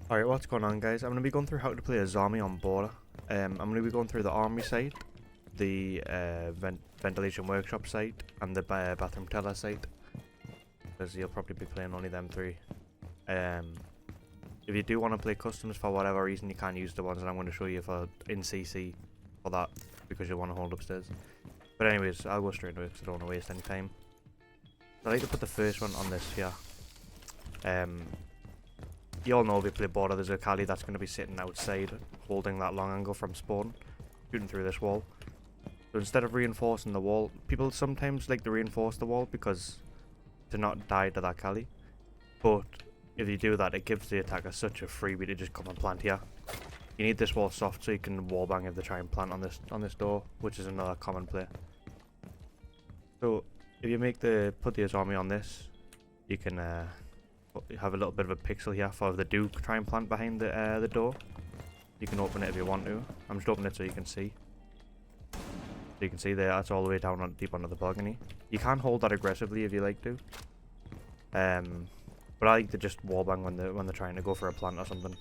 Alright, what's going on, guys? I'm going to be going through how to play Azami on border. I'm going to be going through the Armory site, the ventilation workshop site, and the bathroom teller site, because you'll probably be playing only them three. If you do want to play customs for whatever reason, you can't use the ones that I'm going to show you for in CC for that, because you want to hold upstairs. But anyways, I'll go straight into it because I don't want to waste any time. I like to put the first one on this here. You all know if you play border, there's a Kali that's going to be sitting outside, holding that long angle from spawn, shooting through this wall. So instead of reinforcing the wall, people sometimes like to reinforce the wall because to not die to that Kali. But if you do that, it gives the attacker such a freebie to just come and plant here. You need this wall soft so you can wall bang if they try and plant on this door, which is another common play. So if you put the Azami on this, you can have a little bit of a pixel here for if they do try and plant behind the door. You can open it if you want to. I'm just opening it so you can see. So you can see there, that's all the way down deep under the balcony. You can hold that aggressively if you like to. But I like to just wallbang when they're trying to go for a plant or something.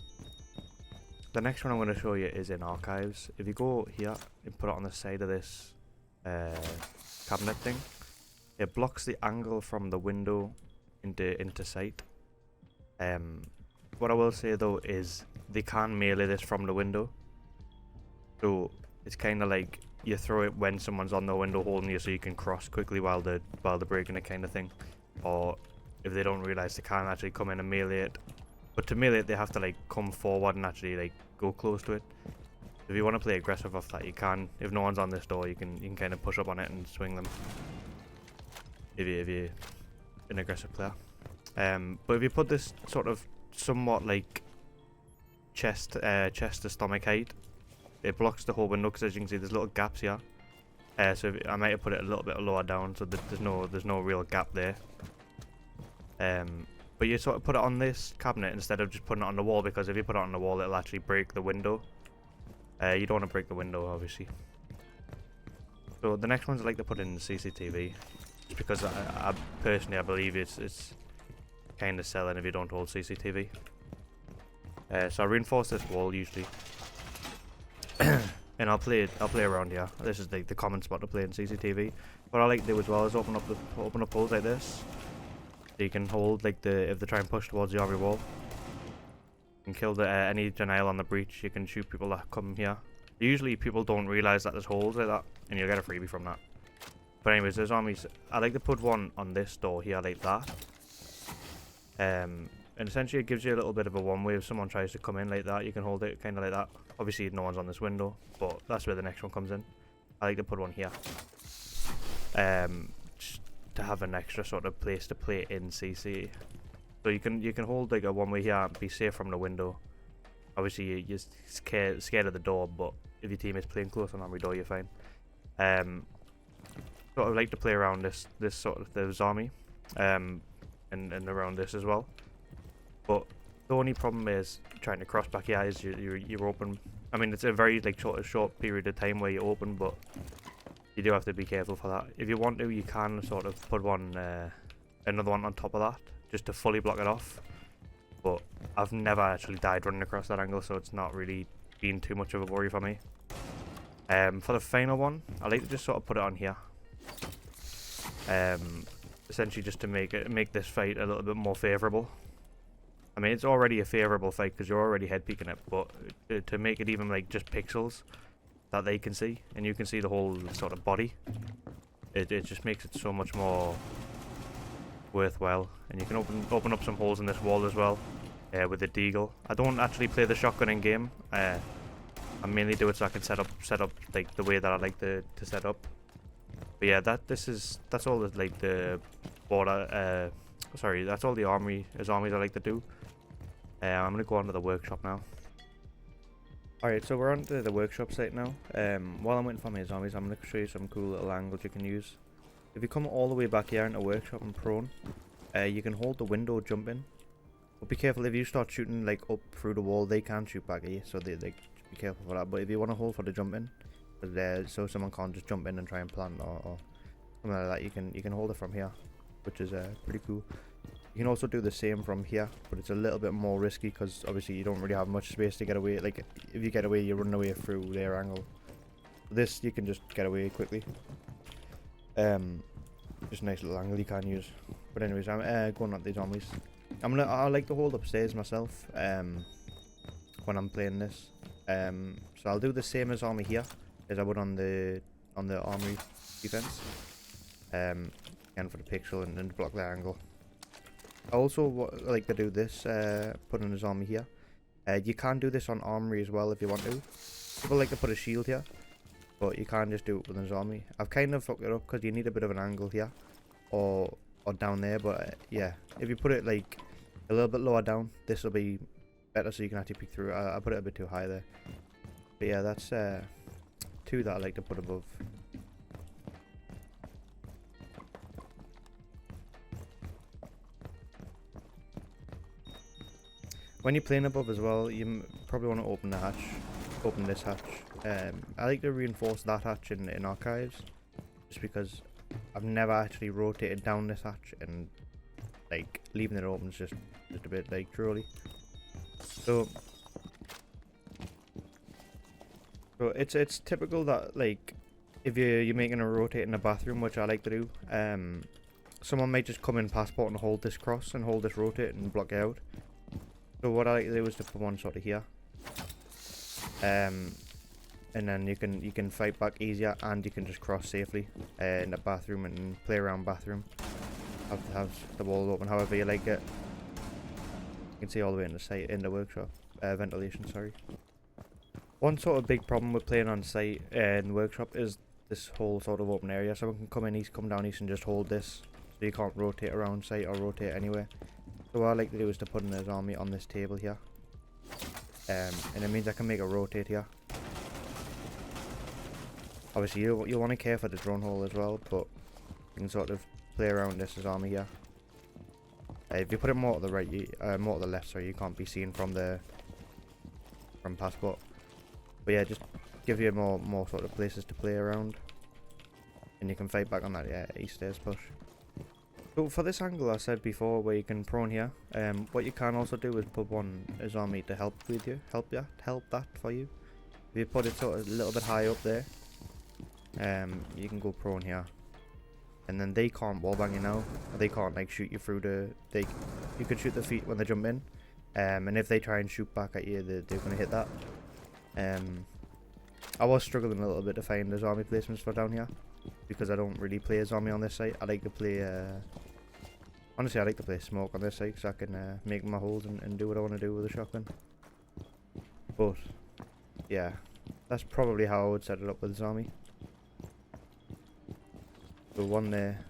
The next one I'm going to show you is in archives. If you go here and put it on the side of this cabinet thing, it blocks the angle from the window into sight. What I will say though is they can melee this from the window, so it's kind of like you throw it when someone's on the window holding you, so you can cross quickly while they're breaking it, kind of thing. Or if they don't realize, they can actually come in and melee it. But to melee it, they have to like come forward and actually like go close to it. If you want to play aggressive off that, you can. If no one's on this door, you can kind of push up on it and swing them. If you're an aggressive player. But if you put this sort of somewhat like chest to stomach height, it blocks the whole window because as you can see there's little gaps here. So I might have put it a little bit lower down so that there's no real gap there. But you sort of put it on this cabinet instead of just putting it on the wall, because if you put it on the wall it'll actually break the window. You don't want to break the window, obviously. So the next ones I like to put in CCTV, just because I personally believe it's kind of selling if you don't hold CCTV. So I reinforce this wall usually, and I'll play around here. This is the common spot to play in CCTV. What I like to do as well is open up holes like this, so you can hold like if they try and push towards the armory wall. You can kill any denial on the breach. You can shoot people that come here. Usually people don't realize that there's holes like that, and you'll get a freebie from that. But anyways, there's armies. I like to put one on this door here like that. And essentially it gives you a little bit of a one-way. If someone tries to come in like that, you can hold it kind of like that. Obviously no one's on this window, but that's where the next one comes in. I like to put one here, just to have an extra sort of place to play in CC. So you can hold like a one-way here and be safe from the window. Obviously you're scared of the door, but if your team is playing close on every door, you're fine. Sort of like to play around this sort of the Azami, and around this as well. But the only problem is trying to cross back here is you're open. I mean, it's a very like short period of time where you're open, but you do have to be careful for that. If you want to, you can sort of put another one on top of that just to fully block it off. But I've never actually died running across that angle, so it's not really been too much of a worry for me. For the final one, I like to just sort of put it on here. Essentially just to make this fight a little bit more favourable. I mean, it's already a favourable fight because you're already head peeking it, but to make it even like just pixels that they can see, and you can see the whole sort of body, it just makes it so much more worthwhile. And you can open up some holes in this wall as well, with the deagle. I don't actually play the shotgun in game. I mainly do it so I can set up like the way that I like to set up. But yeah, that's all the border. Sorry, that's all the armies I like to do. I'm gonna go on to the workshop now. Alright, so we're on to the workshop site now. While I'm waiting for my zombies, I'm gonna show you some cool little angles you can use. If you come all the way back here into workshop and prone, you can hold the window jump in. But be careful, if you start shooting like up through the wall, they can shoot back at you, so they be careful for that. But if you want to hold for the jump in, so someone can't just jump in and try and plant or something like that, you can hold it from here, which is pretty cool. You can also do the same from here, but it's a little bit more risky because obviously you don't really have much space to get away. Like, if you get away, you're running away through their angle. This, you can just get away quickly. Just a nice little angle you can use. But anyways, I'm going at these armies. I like to hold upstairs myself when I'm playing this. So I'll do the same as army here as I would on the armory defense. Again for the pixel and block the angle. I also like to do this, put in his army here. You can do this on armory as well if you want to. People like to put a shield here, but you can't just do it with his army. I've kind of fucked it up because you need a bit of an angle here, or down there. But yeah, if you put it like a little bit lower down, this will be better so you can actually peek through. I put it a bit too high there. But yeah, that's two that I like to put above. When you're playing above as well, you probably want to open the hatch, open this hatch. I like to reinforce that hatch in archives, just because I've never actually rotated down this hatch, and like leaving it open is just a bit like trolly. So it's typical that like if you're making a rotate in a bathroom, which I like to do, someone might just come in passport and hold this cross and hold this rotate and block it out. So what I like to do is to put one sort of here, and then you can fight back easier, and you can just cross safely in the bathroom and play around bathroom. Have the wall open however you like it. You can see all the way in the site, in the workshop, ventilation. Sorry. One sort of big problem with playing on site in the workshop is this whole sort of open area. Someone can come in east, come down east, and just hold this, so you can't rotate around site or rotate anywhere. So what I like to do is to put in his army on this table here, and it means I can make a rotate here. Obviously you'll want to care for the drone hole as well, but you can sort of play around this as army here. If you put it more to the right, more to the left, sorry, you can't be seen from passport. But yeah, just give you more sort of places to play around, and you can fight back on that east stairs push. So for this angle I said before, where you can prone here, what you can also do is put one as army to help with you, help that for you. If you put it sort of a little bit high up there, you can go prone here, and then they can't wallbang you now. They can't like shoot you through you can shoot their feet when they jump in, and if they try and shoot back at you, they're gonna hit that. I was struggling a little bit to find his army placements for down here, because I don't really play as army on this site. I like to play honestly I like to play smoke on this site, so I can make my holes and do what I want to do with the shotgun. But yeah, that's probably how I would set it up with his army. So one there,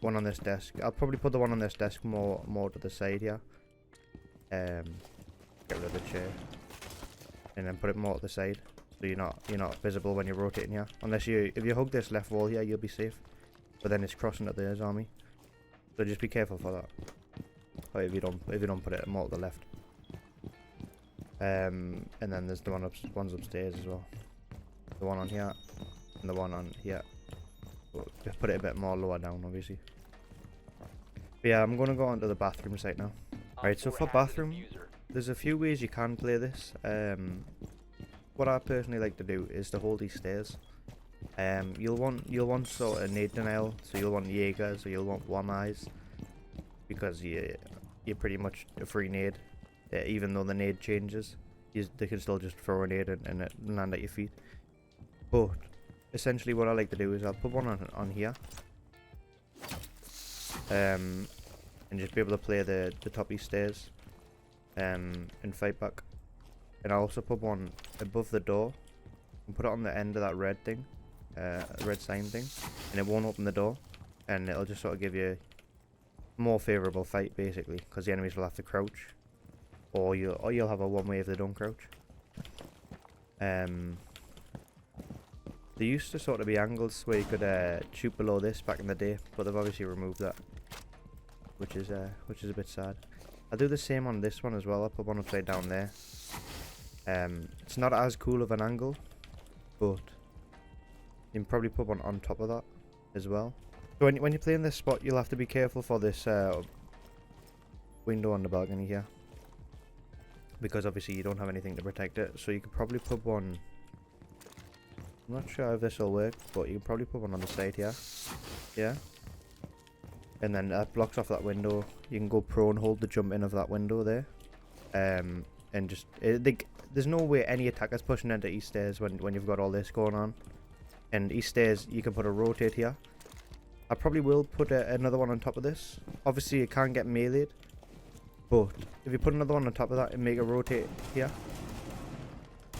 one on this desk. I'll probably put the one on this desk more to the side here. Get rid of the chair, and then put it more to the side, so you're not visible when you're rotating here. Unless if you hug this left wall here, you'll be safe. But then it's crossing at the army, so just be careful for that. Or if you don't put it more to the left. And then there's the ones upstairs as well. The one on here and the one on here. Just put it a bit more lower down, obviously. But yeah, I'm gonna go onto the bathroom site now. Right, so for bathroom, there's a few ways you can play this. What I personally like to do is to hold these stairs. You'll want sort of nade denial, so you'll want Jaegers, or you'll want one eyes, because you're pretty much a free nade. Even though the nade changes, they can still just throw a nade and it land at your feet. But essentially, what I like to do is I'll put one on here, and just be able to play the toppy stairs, and fight back. And I also put one above the door and put it on the end of that red thing, red sign thing, and it won't open the door, and it'll just sort of give you a more favourable fight basically, because the enemies will have to crouch, or you'll have a one way if they don't crouch. There used to sort of be angles where you could shoot below this back in the day, but they've obviously removed that, which is a bit sad. I'll do the same on this one as well. I'll put one upside down there. It's not as cool of an angle, but you can probably put one on top of that as well. So when you play in this spot, you'll have to be careful for this window on the balcony here, because obviously you don't have anything to protect it. So you could probably put one. I'm not sure if this will work, but you can probably put one on the side here. Yeah. And then that blocks off that window. You can go prone, hold the jump in of that window there. And just there's no way any attacker's pushing into east stairs when you've got all this going on. And east stairs, you can put a rotate here. I probably will put another one on top of this. Obviously, it can't get meleeed, but if you put another one on top of that and make a rotate here,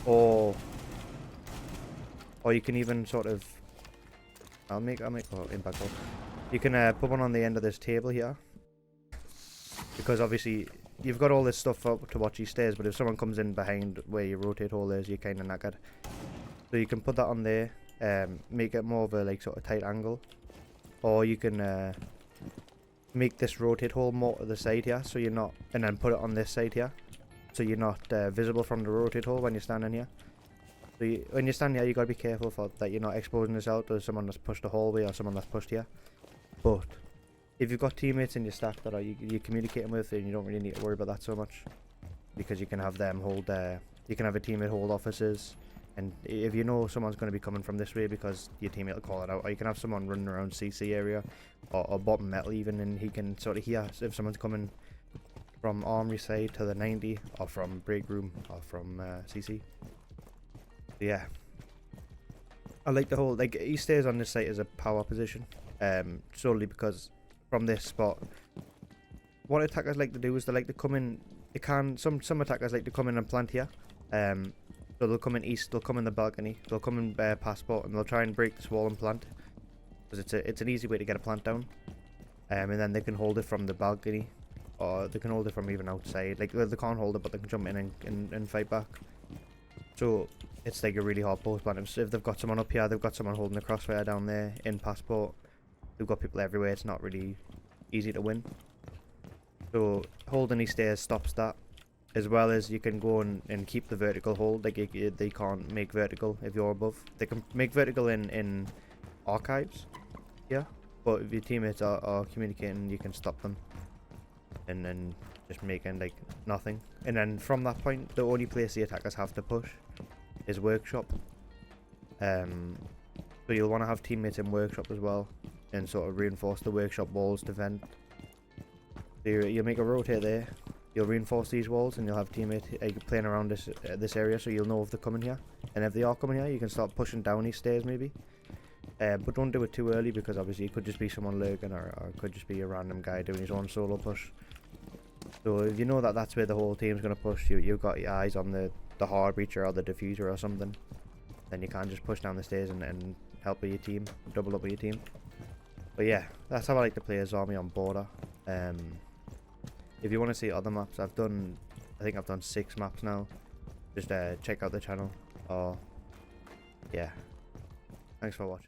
or you can even sort of, I'll make impact roll. You can put one on the end of this table here, because obviously you've got all this stuff up to watch east stairs, but if someone comes in behind where your rotate hole is, you're kind of knackered. So you can put that on there, make it more of a like sort of tight angle. Or you can make this rotate hole more to the side here, so you're not, and then put it on this side here, so you're not visible from the rotate hole when you're standing here. So when you're standing here, you gotta be careful for that you're not exposing yourself to someone that's pushed the hallway or someone that's pushed here. But if you've got teammates in your stack that you're communicating with, then you don't really need to worry about that so much, because you can have them hold. You can have a teammate hold offices. And if you know someone's going to be coming from this way because your teammate will call it out, or you can have someone running around CC area, or bottom metal even, and he can sort of hear if someone's coming from Armory side to the 90, or from break room, or from CC. Yeah, I like the whole, like, he stays on this site as a power position, solely because from this spot, what attackers like to do is they like to come in. Some attackers like to come in and plant here. So they'll come in east, they'll come in the balcony, they'll come in passport, and they'll try and break this wall and plant, because it's an easy way to get a plant down. And then they can hold it from the balcony, or they can hold it from even outside. Like, they can't hold it, but they can jump in and fight back. So it's like a really hard post plant. So if they've got someone up here, they've got someone holding the crossfire down there in passport, they've got people everywhere, it's not really easy to win. So holding these stairs stops that. As well as you can go and keep the vertical hold. Like, they can't make vertical if you're above. They can make vertical in archives, yeah, but if your teammates are communicating, you can stop them and then just making like nothing. And then from that point, the only place the attackers have to push is workshop. So you'll want to have teammates in workshop as well, and sort of reinforce the workshop walls to vent. So you make a rotate there. You'll reinforce these walls, and you'll have teammates playing around this area, so you'll know if they're coming here. And if they are coming here, you can start pushing down these stairs maybe. But don't do it too early, because obviously it could just be someone lurking, or it could just be a random guy doing his own solo push. So if you know that that's where the whole team's going to push, you've got your eyes on the hard breacher or the diffuser or something, then you can't just push down the stairs and help with your team, double up with your team. But yeah, that's how I like to play Azami on border. If you want to see other maps, I think I've done 6 maps now. Just check out the channel. Or yeah, thanks for watching.